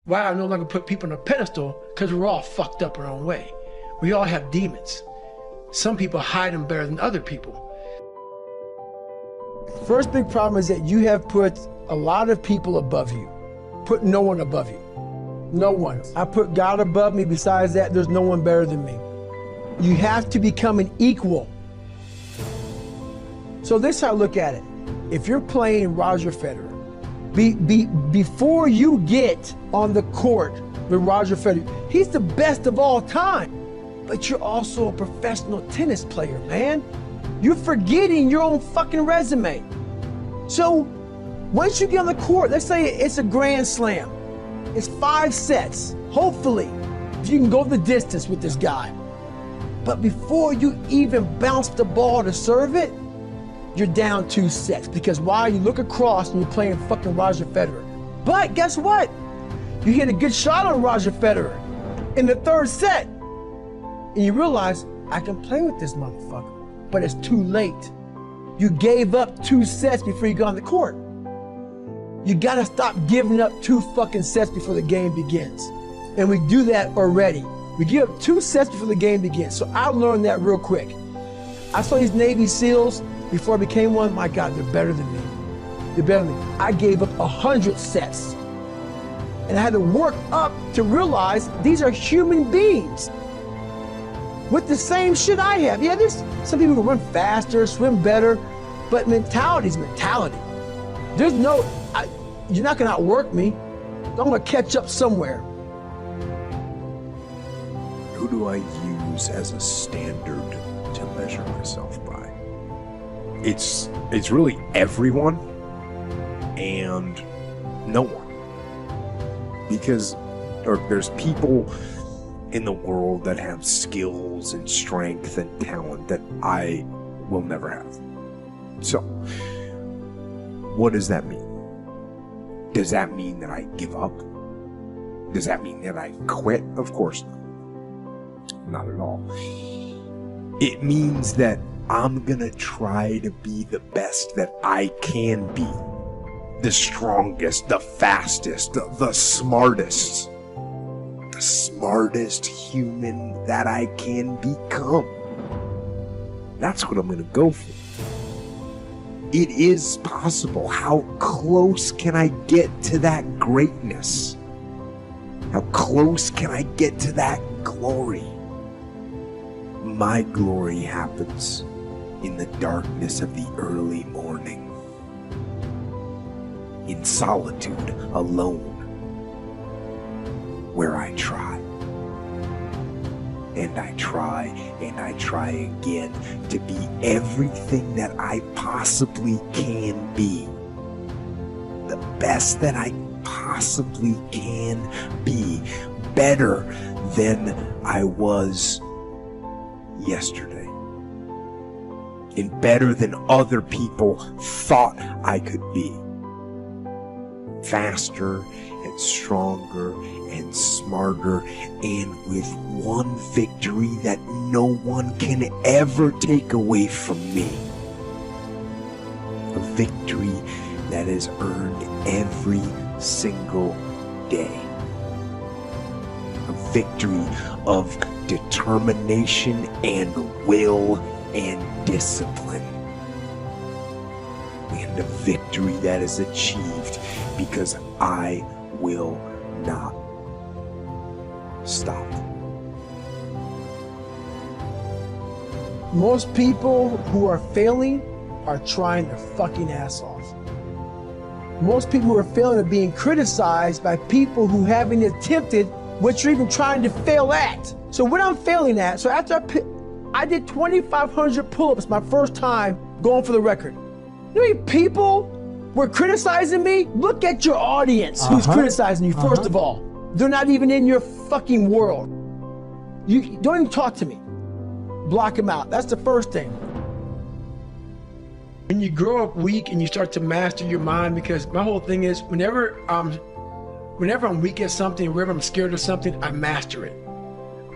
Why I no longer put people on a pedestal? Because we're all fucked up our own way. We all have demons. Some people hide them better than other people. First big problem is that you have put a lot of people above you. Put no one above you. No one. I put God above me. Besides that, there's no one better than me. You have to become an equal. So this is how I look at it. If you're playing Roger Federer, before you get on the court with Roger Federer, he's the best of all time. But you're also a professional tennis player, man. You're forgetting your own fucking resume. So once you get on the court, let's say it's a grand slam. It's 5 sets, hopefully, if you can go the distance with this guy. But before you even bounce the ball to serve it, you're down 2 sets. Because why? You look across and you're playing fucking Roger Federer. But guess what? You hit a good shot on Roger Federer in the 3rd set. And you realize, I can play with this motherfucker. But it's too late. You gave up 2 sets before you got on the court. You gotta stop giving up 2 fucking sets before the game begins. And we do that already. We give up 2 sets before the game begins. So I learned that real quick. I saw these Navy SEALs before I became one. My God, they're better than me. They're better than me. I gave up 100 sets. And I had to work up to realize these are human beings with the same shit I have. Yeah, there's some people who run faster, swim better, but mentality is mentality. There's no, you're not gonna outwork me. I'm gonna catch up somewhere. Who do I use as a standard to measure myself by? It's really everyone and no one. Because there's people in the world that have skills and strength and talent that I will never have. So, what does that mean? Does that mean that I give up? Does that mean that I quit? Of course not. Not at all. It means that I'm gonna try to be the best that I can be. The strongest, the fastest, the smartest. The smartest human that I can become. That's what I'm gonna go for. It is possible. How close can I get to that greatness? How close can I get to that glory? My glory happens in the darkness of the early morning, in solitude, alone, where I try. And I try, and I try again to be everything that I possibly can be. The best that I possibly can be. Better than I was yesterday. And better than other people thought I could be. Faster and stronger and smarter, and with one victory that no one can ever take away from me. A victory that is earned every single day. A victory of determination and will and discipline. And a victory that is achieved because I will not stop. Most people who are failing are trying their fucking ass off. Most people who are failing are being criticized by people who haven't attempted what you're even trying to fail at. So what I'm failing at, so after I did 2,500 pull-ups my first time going for the record. You know how many people were criticizing me? Look at your audience who's criticizing you, first of all. They're not even in your fucking world. You don't even talk to me. Block them out. That's the first thing. When you grow up weak and you start to master your mind, because my whole thing is whenever I'm weak at something, whenever I'm scared of something, I master it.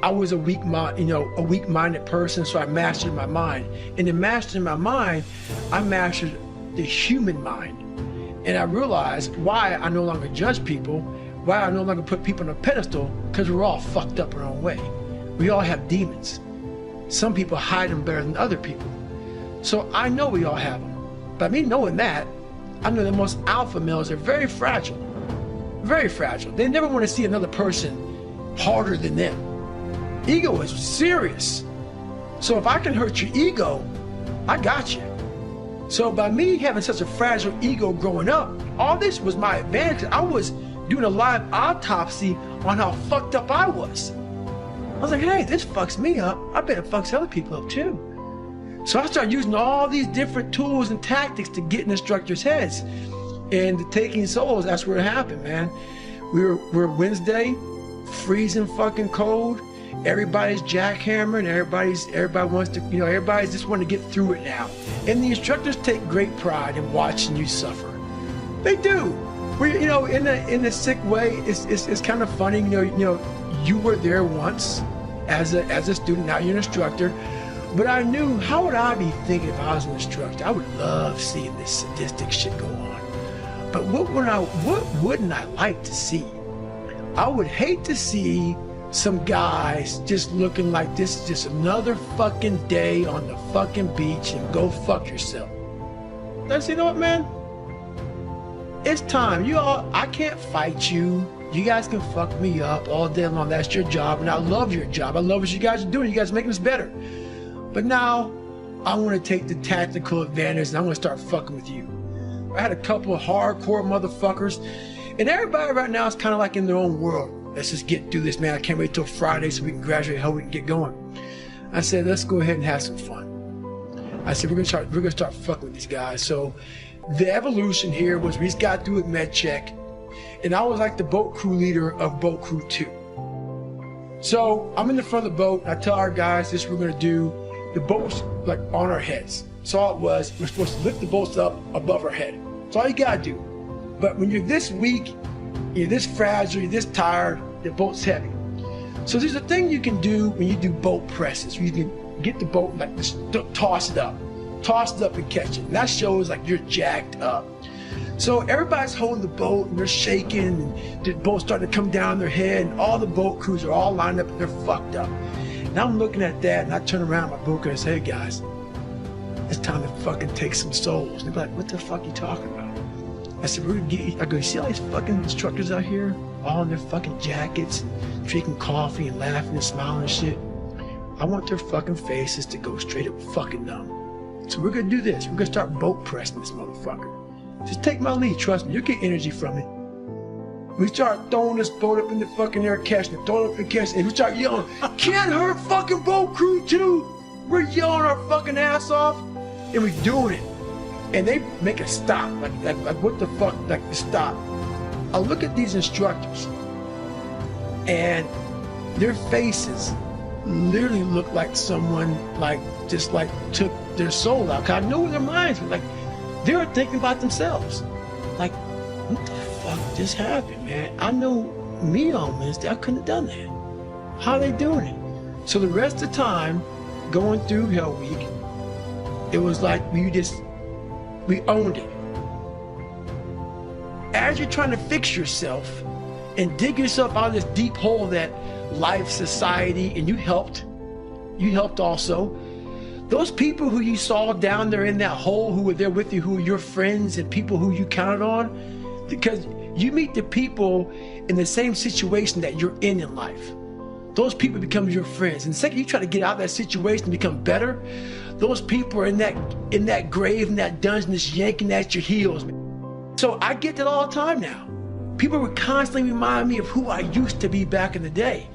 I was a weak-minded person, so I mastered my mind. And in mastering my mind, I mastered the human mind. And I realized why I no longer judge people. why I no longer put people on a pedestal, because we're all fucked up our own way. We all have demons. Some people hide them better than other people. So I know we all have them. By me knowing that, I know that most alpha males are very fragile. Very fragile. They never want to see another person harder than them. Ego is serious. So if I can hurt your ego, I got you. So by me having such a fragile ego growing up, all this was my advantage. I was doing a live autopsy on how fucked up I was. I was like, hey, this fucks me up. I bet it fucks other people up too. So I started using all these different tools and tactics to get in instructors' heads. And the taking souls, that's where it happened, man. We're Wednesday, freezing fucking cold. Everybody's jackhammering. Everybody wants to, everybody's just want to get through it now. And the instructors take great pride in watching you suffer. They do. We, in a sick way, it's kind of funny. You were there once as a student. Now you're an instructor. But I knew, how would I be thinking if I was an instructor? I would love seeing this sadistic shit go on. But what wouldn't I like to see? I would hate to see some guys just looking like this is just another fucking day on the fucking beach and go fuck yourself. That's, you know what, man? It's time. I can't fight you. You guys can fuck me up all day long. That's your job, and I love your job. I love what you guys are doing. You guys are making us better. But now, I want to take the tactical advantage and I want to start fucking with you. I had a couple of hardcore motherfuckers, and everybody right now is kind of like in their own world. Let's just get through this, man. I can't wait till Friday so we can graduate, how we can get going. I said, let's go ahead and have some fun. I said, we're gonna start fucking with these guys. So the evolution here was we just got through with med check, and I was like the boat crew leader of boat crew 2. So I'm in the front of the boat, and I tell our guys, this is what we're gonna do. The boat's like on our heads. So all it was, we're supposed to lift the boats up above our head. That's all you gotta do. But when you're this weak, you're this fragile, you're this tired, the boat's heavy. So there's a thing you can do when you do boat presses. You can get the boat, like just toss it up and catch it. And that shows like you're jacked up. So everybody's holding the boat and they're shaking and the boat's starting to come down their head, and all the boat crews are all lined up and they're fucked up. And I'm looking at that, and I turn around my boat and say, hey guys, it's time to fucking take some souls. And they're like, what the fuck are you talking about? I said, I go, you see all these fucking instructors out here, all in their fucking jackets, and drinking coffee and laughing and smiling and shit? I want their fucking faces to go straight up fucking numb. So we're gonna do this. We're gonna start boat pressing this motherfucker. Just take my lead, trust me, you'll get energy from it. We start throwing this boat up in the fucking air, catching it, throwing it up in the catch, and we start yelling, can't hurt fucking boat crew 2. We're yelling our fucking ass off, and we're doing it. And they make a stop, like what the fuck, like stop. I look at these instructors, and their faces literally look like someone just took their soul out. Cause I know their minds were like, they were thinking about themselves. Like, what the fuck just happened, man? I know me on Wednesday, I couldn't have done that. How are they doing it? So the rest of the time, going through Hell Week, it was like we owned it. As you're trying to fix yourself and dig yourself out of this deep hole that life, society, and you helped also. Those people who you saw down there in that hole, who were there with you, who were your friends and people who you counted on, because you meet the people in the same situation that you're in life. Those people become your friends. And the second you try to get out of that situation and become better, those people are in that grave, in that dungeon, just yanking at your heels. So I get that all the time now. People would constantly remind me of who I used to be back in the day.